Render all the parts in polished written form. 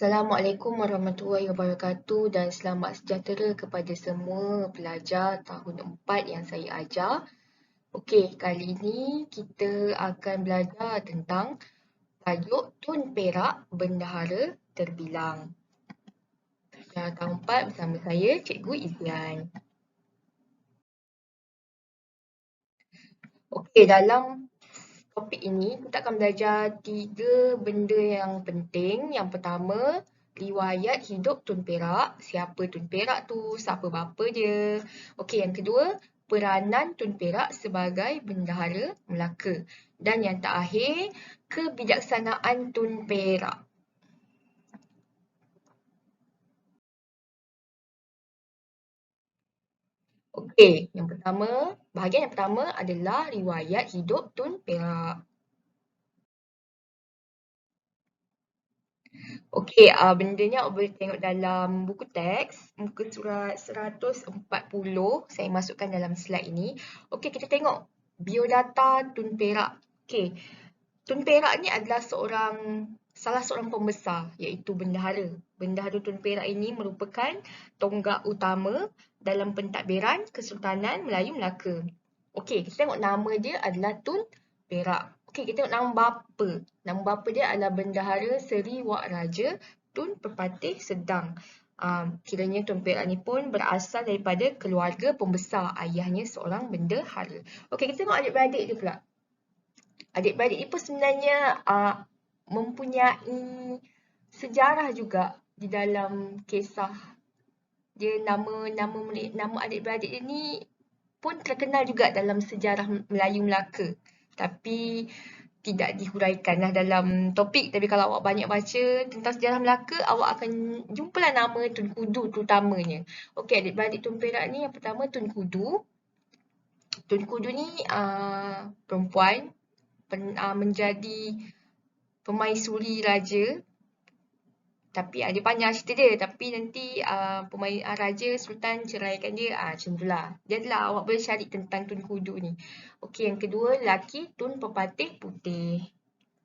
Assalamualaikum warahmatullahi wabarakatuh dan selamat sejahtera kepada semua pelajar tahun 4 yang saya ajar. Okey, kali ini kita akan belajar tentang tajuk Tun Perak Bendahara Terbilang. Pelajar tahun 4 bersama saya, Cikgu Izian. Okey, dalam topik ini kita akan belajar 3 benda yang penting. Yang pertama, riwayat hidup Tun Perak. Siapa Tun Perak tu? Siapa bapa dia? Okey, yang kedua, peranan Tun Perak sebagai bendahara Melaka. Dan yang terakhir, kebijaksanaan Tun Perak. Okey, bahagian yang pertama adalah riwayat hidup Tun Perak. Okey, benda ni awak boleh tengok dalam buku teks, muka surat 140, saya masukkan dalam slide ini. Okey, kita tengok biodata Tun Perak. Okey, Tun Perak ni adalah salah seorang pembesar iaitu bendahara. Bendahara Tun Perak ini merupakan tonggak utama dalam pentadbiran Kesultanan Melayu Melaka. Okey, kita tengok nama dia adalah Tun Perak. Okey, kita tengok nama bapa. Nama bapa dia adalah Bendahara Seri Wak Raja Tun Pepatih Sedang. Kiranya Tun Perak ni pun berasal daripada keluarga pembesar. Ayahnya seorang bendahara. Okey, kita tengok adik-beradik dia pula. Adik-beradik ni pun sebenarnya mempunyai sejarah juga di dalam kisah dia. Nama adik-beradik dia ni pun terkenal juga dalam sejarah Melayu Melaka. Tapi tidak dihuraikanlah dalam topik. Tapi kalau awak banyak baca tentang sejarah Melaka, awak akan jumpalah nama Tun Kudu terutamanya. Okey, adik-beradik Tun Perak ni yang pertama Tun Kudu. Tun Kudu ni perempuan menjadi pemaisuri raja. Tapi dia panjang cerita dia. Tapi nanti raja Sultan ceraikan dia. Macam itulah. Jadilah awak boleh cari tentang Tun Kudu ni. Okey, yang kedua lelaki Tun Pepatih Putih.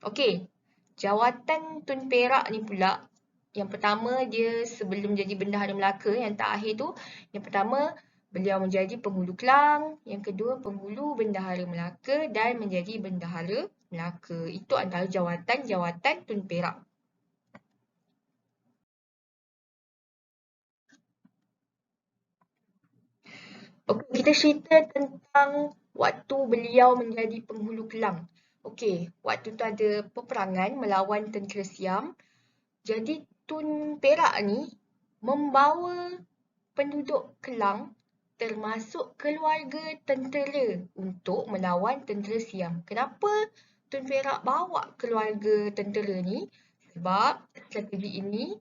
Okey, jawatan Tun Perak ni pula. Yang pertama dia sebelum jadi bendahara Melaka. Yang terakhir tu, yang pertama beliau menjadi penghulu Kelang. Yang kedua penghulu bendahara Melaka dan menjadi bendahara Melaka. Itu antara jawatan-jawatan Tun Perak. Okey, kita cerita tentang waktu beliau menjadi penghulu Kelang. Okey, waktu tu ada peperangan melawan tentera Siam. Jadi Tun Perak ni membawa penduduk Kelang termasuk keluarga tentera untuk melawan tentera Siam. Kenapa Tun Perak bawa keluarga tentera ni? Sebab strategi ini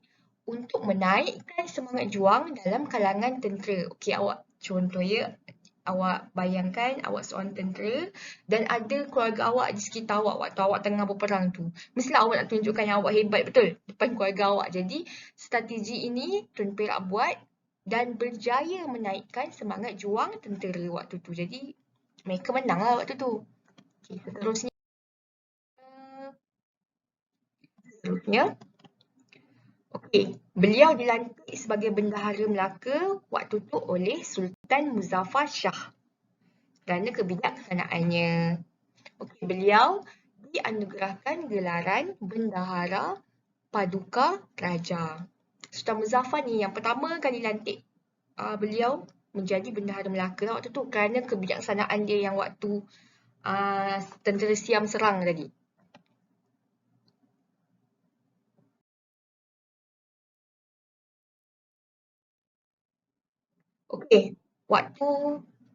untuk menaikkan semangat juang dalam kalangan tentera. Okey, contoh ya, awak bayangkan awak seorang tentera dan ada keluarga awak di sekitar awak waktu awak tengah berperang tu. Mestilah awak nak tunjukkan yang awak hebat betul depan keluarga awak. Jadi strategi ini Tun Perak buat dan berjaya menaikkan semangat juang tentera waktu tu. Jadi mereka menanglah waktu tu. Okey, seterusnya okey, beliau dilantik sebagai bendahara Melaka waktu tu oleh Sultan Muzaffar Shah kerana kebijaksanaannya. Okey, beliau dianugerahkan gelaran Bendahara Paduka Raja. Sultan Muzaffar ni yang pertama kali lantik beliau menjadi bendahara Melaka waktu tu kerana kebijaksanaan dia yang waktu tentera Siam serang tadi. Okey, waktu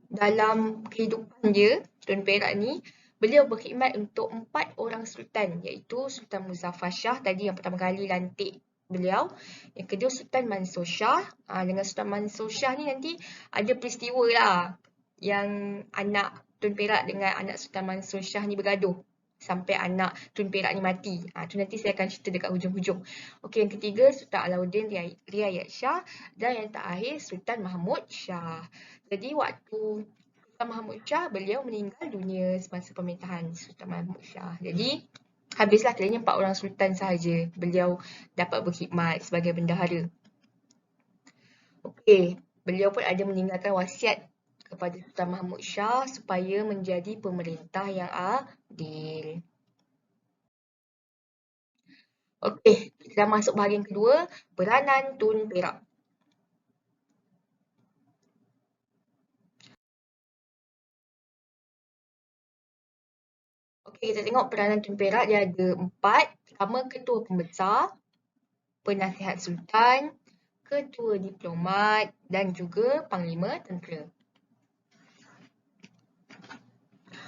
dalam kehidupan dia, Tun Perak ni, beliau berkhidmat untuk 4 orang sultan iaitu Sultan Muzaffar Shah tadi yang pertama kali lantik beliau. Yang kedua Sultan Mansur Shah. Dengan Sultan Mansur Shah ni nanti ada peristiwa lah yang anak Tun Perak dengan anak Sultan Mansur Shah ni bergaduh sampai anak Tun Perak ni mati. Tu nanti saya akan cerita dekat hujung-hujung. Okey, yang ketiga Sultan Alauddin Riayat Shah dan yang terakhir Sultan Mahmud Shah. Jadi waktu Sultan Mahmud Shah beliau meninggal dunia semasa pemerintahan Sultan Mahmud Shah. Jadi Habislah kiranya 4 orang sultan sahaja beliau dapat berkhidmat sebagai bendahara. Okey, beliau pun ada meninggalkan wasiat kepada Sultan Mahmud Shah supaya menjadi pemerintah yang adil. Okey, kita dah masuk bahagian kedua, peranan Tun Perak. Okey, kita tengok peranan Tun Perak dia ada 4. Pertama, ketua pembesar, penasihat sultan, ketua diplomat dan juga panglima tentera.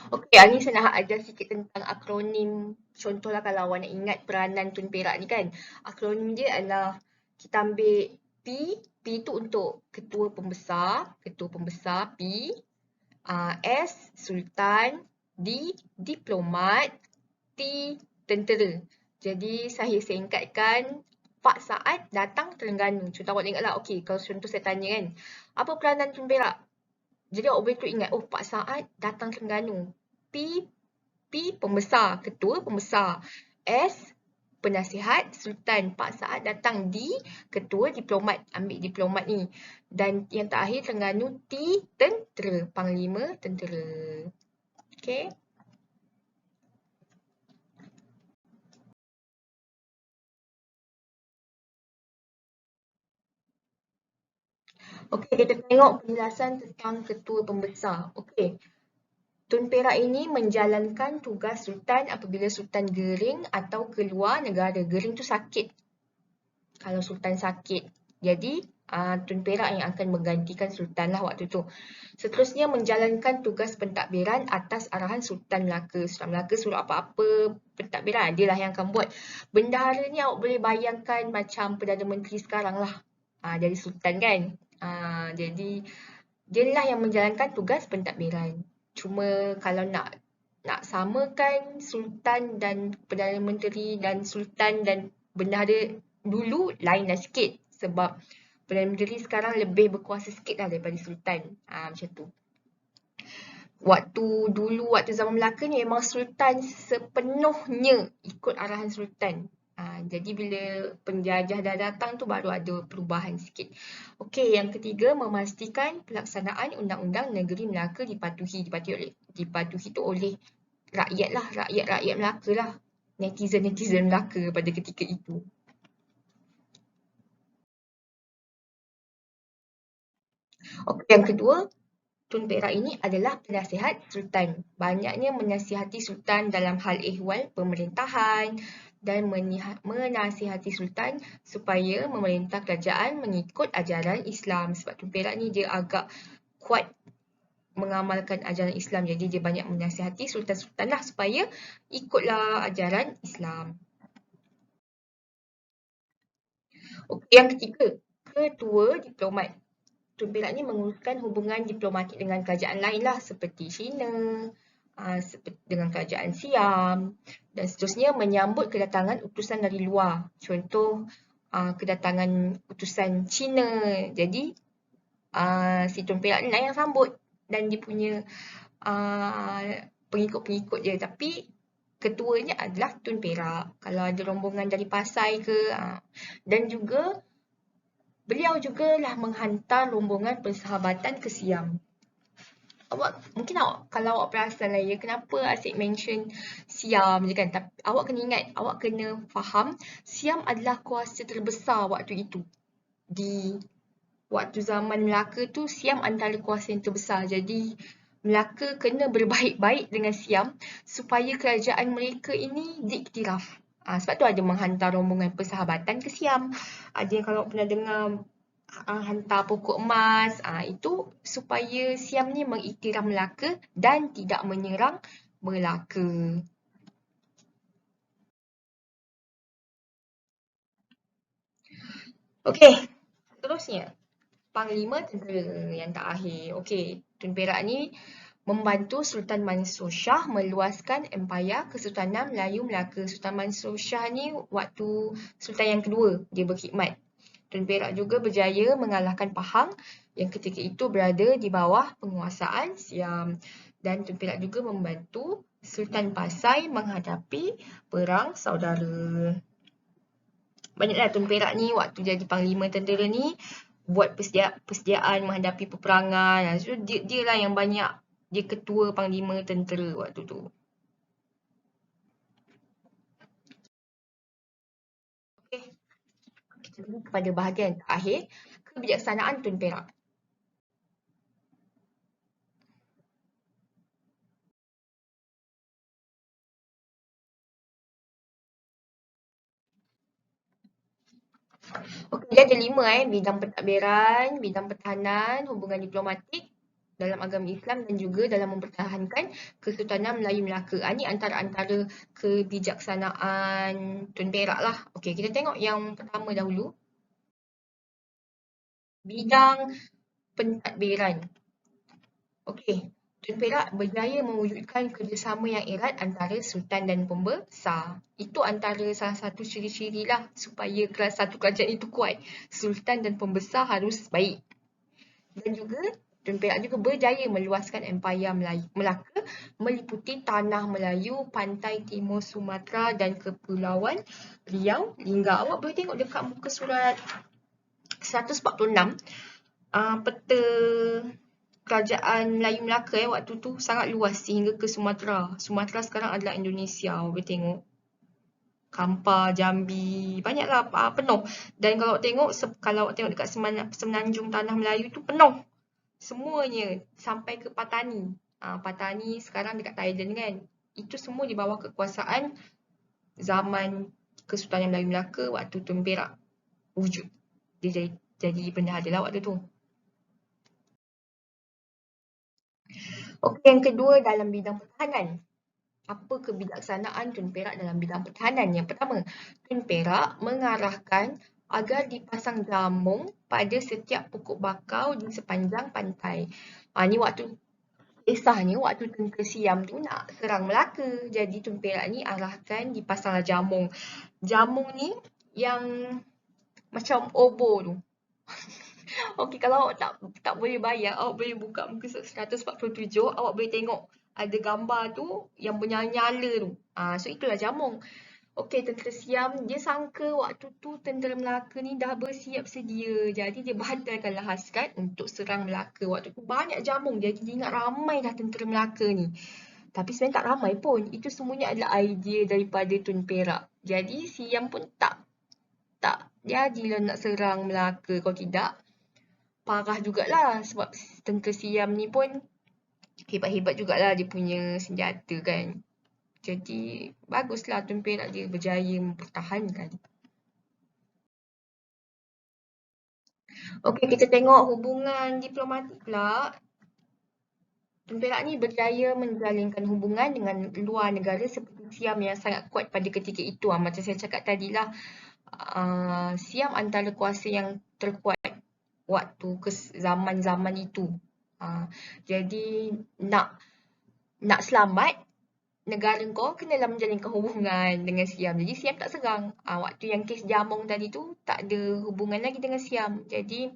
Okey, hari ni saya nak ajar sikit tentang akronim. Contohlah kalau awak nak ingat peranan Tun Perak ni kan. Akronim dia adalah kita ambil P. P tu untuk ketua pembesar P. S, sultan. D, diplomat. T, tentera. Jadi saya singkatkan Pak Saad datang Terengganu. Contoh awak tengoklah, okey, kalau contoh saya tanya kan, apa peranan Tun Perak? Jadi awak boleh ingat, oh Pak Saad datang Terengganu. P, pembesar, ketua pembesar. S, penasihat sultan. Pak Saad datang. D, ketua diplomat. Ambil diplomat ni. Dan yang terakhir Terengganu, T, tentera. Panglima tentera. Okay. Okey, kita tengok penjelasan tentang ketua pembesar. Okey. Tun Perak ini menjalankan tugas sultan apabila sultan gering atau keluar negara. Gering tu sakit. Kalau sultan sakit. Jadi, Tun Perak yang akan menggantikan sultan lah waktu tu. Seterusnya menjalankan tugas pentadbiran atas arahan Sultan Melaka. Sultan Melaka suruh apa-apa pentadbiran, dia lah yang akan buat. Bendahara ni awak boleh bayangkan macam Perdana Menteri sekarang lah. Jadi sultan kan. Jadi dia lah yang menjalankan tugas pentadbiran. Cuma kalau nak samakan sultan dan Perdana Menteri dan sultan dan bendahara dulu lainlah sikit sebab Perdana Menteri sekarang lebih berkuasa sikit lah daripada sultan. Macam tu. Waktu zaman Melaka ni memang sultan sepenuhnya ikut arahan sultan. Jadi bila penjajah dah datang tu baru ada perubahan sikit. Okey, yang ketiga memastikan pelaksanaan undang-undang negeri Melaka dipatuhi tu oleh rakyat lah, rakyat Melaka lah. Netizen Melaka pada ketika itu. Okey, yang kedua, Tun Perak ini adalah penasihat sultan. Banyaknya menasihati sultan dalam hal ehwal pemerintahan dan menasihati sultan supaya memerintah kerajaan mengikut ajaran Islam. Sebab Tun Perak ni dia agak kuat mengamalkan ajaran Islam. Jadi dia banyak menasihati sultan-sultan lah supaya ikutlah ajaran Islam. Okey, yang ketiga, ketua diplomat. Tun Perak ni menguruskan hubungan diplomatik dengan kerajaan lain lah seperti China, dengan kerajaan Siam dan seterusnya menyambut kedatangan utusan dari luar. Contoh kedatangan utusan China. Jadi si Tun Perak ni lah yang sambut dan dia punya pengikut-pengikut dia. Tapi ketuanya adalah Tun Perak. Kalau ada rombongan dari Pasai ke. Dan juga beliau jugalah menghantar rombongan persahabatan ke Siam. Mungkin kalau awak perasan lah ya, kenapa asyik mention Siam je kan. Tapi awak kena ingat, awak kena faham Siam adalah kuasa terbesar waktu itu. Di waktu zaman Melaka tu, Siam antara kuasa yang terbesar. Jadi Melaka kena berbaik-baik dengan Siam supaya kerajaan mereka ini diiktiraf. Sebab tu ada menghantar rombongan persahabatan ke Siam. Ada yang kalau pernah dengar hantar pokok emas, itu supaya Siam ni mengiktiraf Melaka dan tidak menyerang Melaka. Okey, seterusnya Panglima Tentera yang terakhir. Okey, Tun Perak ni membantu Sultan Mansur Shah meluaskan empayar Kesultanan Melayu Melaka. Sultan Mansur Shah ni waktu Sultan yang kedua dia berkhidmat. Tun Perak juga berjaya mengalahkan Pahang yang ketika itu berada di bawah penguasaan Siam. Dan Tun Perak juga membantu Sultan Pasai menghadapi perang saudara. Banyaklah Tun Perak ni waktu jadi panglima tentera ni buat persediaan menghadapi peperangan. So dia lah yang banyak, dia ketua panglima tentera waktu tu. Okey. Kita pergi kepada bahagian terakhir, kebijaksanaan Tun Perak. Okey, dia ada 5 bidang pentadbiran, bidang pertahanan, hubungan diplomatik dalam agama Islam dan juga dalam mempertahankan Kesultanan Melayu Melaka. Ini antara-antara kebijaksanaan Tun Perak lah. Okey, kita tengok yang pertama dahulu. Bidang pentadbiran. Okey, Tun Perak berjaya mewujudkan kerjasama yang erat antara Sultan dan pembesar. Itu antara salah satu ciri-ciri lah supaya satu kerajaan itu kuat. Sultan dan pembesar harus baik. Dan juga Tun Perak juga berjaya meluaskan empayar Melaka meliputi tanah Melayu, pantai timur Sumatera dan kepulauan Riau, Lingga. Awak boleh tengok dekat muka surat 146, peta kerajaan Melayu Melaka waktu tu sangat luas sehingga ke Sumatera. Sumatera sekarang adalah Indonesia. Awak boleh tengok. Kampar, Jambi, banyaklah penuh. Dan kalau awak tengok dekat semenanjung tanah Melayu tu penuh. Semuanya sampai ke Patani. Patani sekarang dekat Thailand kan. Itu semua di bawah kekuasaan zaman Kesultanan Melayu Melaka waktu Tun Perak wujud. Dia jadi bendahara lah waktu tu. Okey, yang kedua dalam bidang pertahanan. Apa kebijaksanaan Tun Perak dalam bidang pertahanan? Yang pertama, Tun Perak mengarahkan agar dipasang jamung pada setiap pokok bakau di sepanjang pantai. Ni kisahnya waktu tentera Siam tu nak serang Melaka. Jadi Tun Perak ni arahkan dipasanglah jamung. Jamung ni yang macam obor tu. Okey, kalau awak tak boleh bayang, awak boleh buka muka 147, awak boleh tengok ada gambar tu yang bernyala-nyala tu. So itulah jamung. Okey, tentera Siam dia sangka waktu tu tentera Melaka ni dah bersiap sedia. Jadi dia batalkanlah hasrat untuk serang Melaka. Waktu tu banyak jamung. Jadi dia ingat ramai dah tentera Melaka ni. Tapi sebenarnya tak ramai pun. Itu semuanya adalah idea daripada Tun Perak. Jadi Siam pun tak jadilah nak serang Melaka. Kalau tidak, parah jugalah sebab tentera Siam ni pun hebat-hebat jugalah dia punya senjata kan. Jadi baguslah Tun Perak dia berjaya mempertahankan. Okey, kita tengok hubungan diplomatik pula. Tun Perak ni berjaya menjalinkan hubungan dengan luar negara seperti Siam yang sangat kuat pada ketika itu. Macam saya cakap tadilah, Siam antara kuasa yang terkuat waktu zaman-zaman itu. Jadi nak selamat, negara kau kenalah menjalinkan hubungan dengan Siam. Jadi Siam tak serang. Waktu yang kes jamung tadi tu tak ada hubungan lagi dengan Siam. Jadi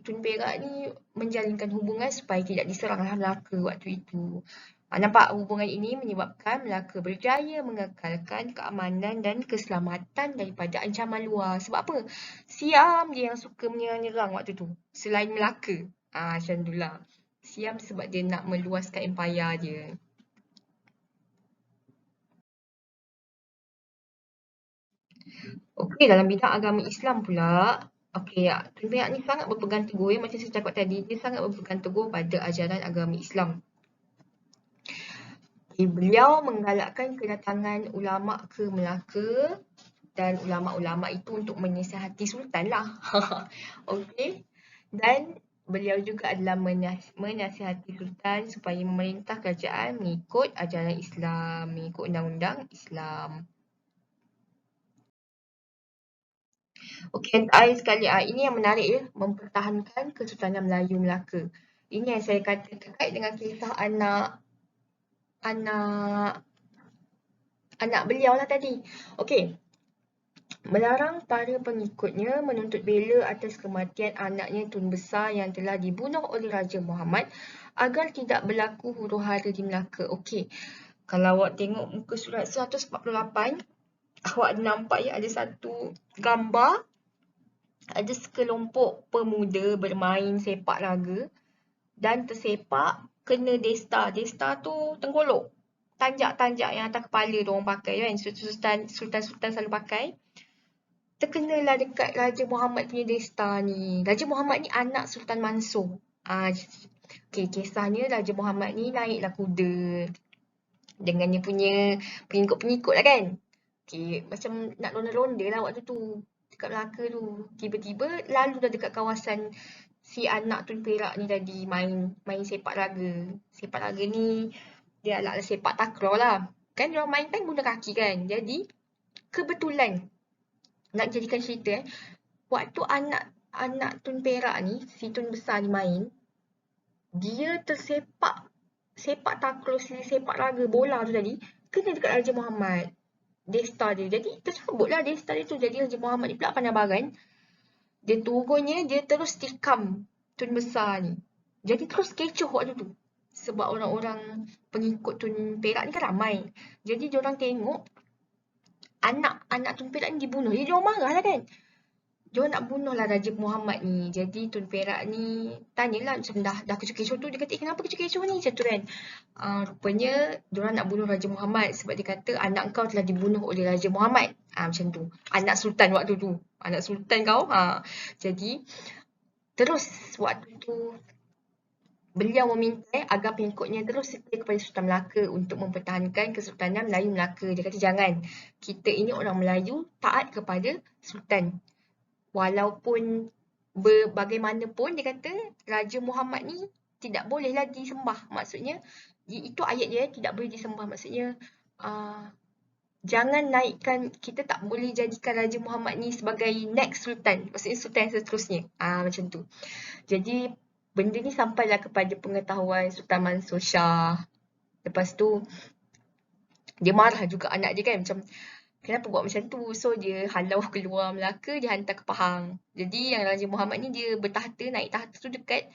Tun Perak ni menjalinkan hubungan supaya tidak diseranglah Melaka waktu itu. Nampak hubungan ini menyebabkan Melaka berjaya mengekalkan keamanan dan keselamatan daripada ancaman luar. Sebab apa? Siam dia yang suka menyerang waktu tu. Selain Melaka. Macam itulah. Siam sebab dia nak meluaskan empayar dia. Okey, dalam bidang agama Islam pula, okey, Tun Perak ni sangat berpegang teguh macam saya cakap tadi, dia sangat berpegang teguh pada ajaran agama Islam. Okay, beliau menggalakkan kedatangan ulama ke Melaka dan ulama-ulama itu untuk menasihati Sultan lah. Okey. Dan beliau juga adalah menasihati Sultan supaya memerintah kerajaan mengikut ajaran Islam, mengikut undang-undang Islam. Okey, yang terakhir sekali, ini yang menarik ya, mempertahankan Kesultanan Melayu Melaka. Ini yang saya kata terkait dengan kisah anak beliau lah tadi. Okey, melarang para pengikutnya menuntut bela atas kematian anaknya Tun Besar yang telah dibunuh oleh Raja Muhammad agar tidak berlaku huru-hara di Melaka. Okey. Kalau awak tengok muka surat 148, awak nampak ya ada satu gambar, ada sekelompok pemuda bermain sepak raga dan tersepak kena desta. Desta tu tenggolok. Tanjak-tanjak yang atas kepala tu orang pakai kan. Sultan-sultan selalu pakai. Terkenalah dekat Raja Muhammad punya desta ni. Raja Muhammad ni anak Sultan Mansur. Okay, kisahnya Raja Muhammad ni naiklah kuda dengan dia punya pengikut-pengikut lah kan. Okay, macam nak ronda-ronda lah waktu tu. Dekat Melaka tu. Tiba-tiba lalu dah dekat kawasan si anak Tun Perak ni tadi main sepak raga. Sepak raga ni dia ala-ala sepak takraw lah. Kan dia orang main kan guna kaki kan. Jadi kebetulan nak jadikan cerita waktu anak Tun Perak ni, si Tun besar ni main, dia tersepak sepak takraw, sepak raga bola tu tadi kena dekat Raja Muhammad. Desta dia. Jadi tersabutlah desta dia tu. Jadi Raja Muhammad ni pula pandai bagan. Dia turunnya dia terus tikam Tun besar ni. Jadi terus kecoh waktu tu. Sebab orang-orang pengikut Tun Perak ni kan ramai. Jadi diorang tengok anak Tun Perak ni dibunuh. Jadi diorang marah lah kan. Diorang nak bunuh lah Raja Muhammad ni. Jadi Tun Perak ni tanyalah macam dah kecoh-kecoh tu. Dia kata, kenapa kecoh-kecoh ni? Macam tu kan. Rupanya diorang nak bunuh Raja Muhammad. Sebab dia kata anak kau telah dibunuh oleh Raja Muhammad. Macam tu. Anak Sultan waktu tu. Anak Sultan kau. Jadi terus waktu tu beliau meminta agar pengikutnya terus setia kepada Sultan Melaka untuk mempertahankan Kesultanan Melayu Melaka. Dia kata jangan. Kita ini orang Melayu taat kepada Sultan. Walaupun bagaimanapun dia kata Raja Muhammad ni tidak bolehlah disembah. Maksudnya itu ayat dia tidak boleh disembah. Maksudnya jangan naikkan, kita tak boleh jadikan Raja Muhammad ni sebagai next Sultan. Maksudnya Sultan seterusnya. Macam tu. Jadi benda ni sampailah kepada pengetahuan Sultan Mansur Shah. Lepas tu dia marah juga anak dia kan, macam kenapa buat macam tu. So dia halau keluar Melaka, dia hantar ke Pahang. Jadi yang Raja Muhammad ni dia bertahta, naik tahta tu dekat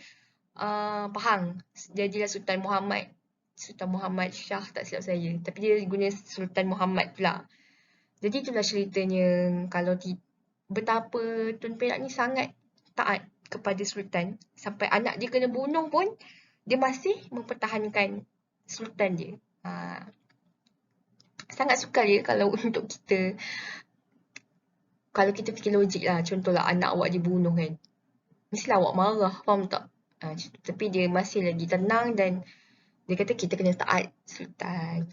Pahang. Jadilah Sultan Muhammad Shah tak silap saya. Tapi dia guna Sultan Muhammad pula. Jadi itulah ceritanya kalau betapa Tun Perak ni sangat taat kepada Sultan. Sampai anak dia kena bunuh pun dia masih mempertahankan Sultan dia. Sangat sukar ya kalau untuk kita, kalau kita fikir logik lah. Contohlah anak awak dibunuh kan, mestilah awak marah, faham tak? Tapi dia masih lagi tenang dan dia kata kita kena taat Sultan.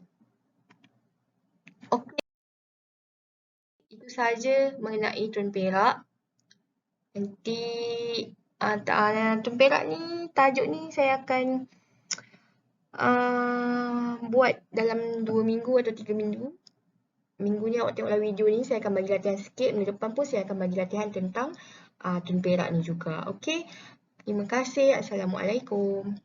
Okey, itu sahaja mengenai Tun Perak. Nanti Tun Perak ni, tajuk ni saya akan buat dalam 2 minggu atau 3 minggu. Minggu ni awak tengoklah video ni, saya akan bagi latihan sikit. Minggu depan pun saya akan bagi latihan tentang Tun Perak ni juga. Okey, terima kasih. Assalamualaikum.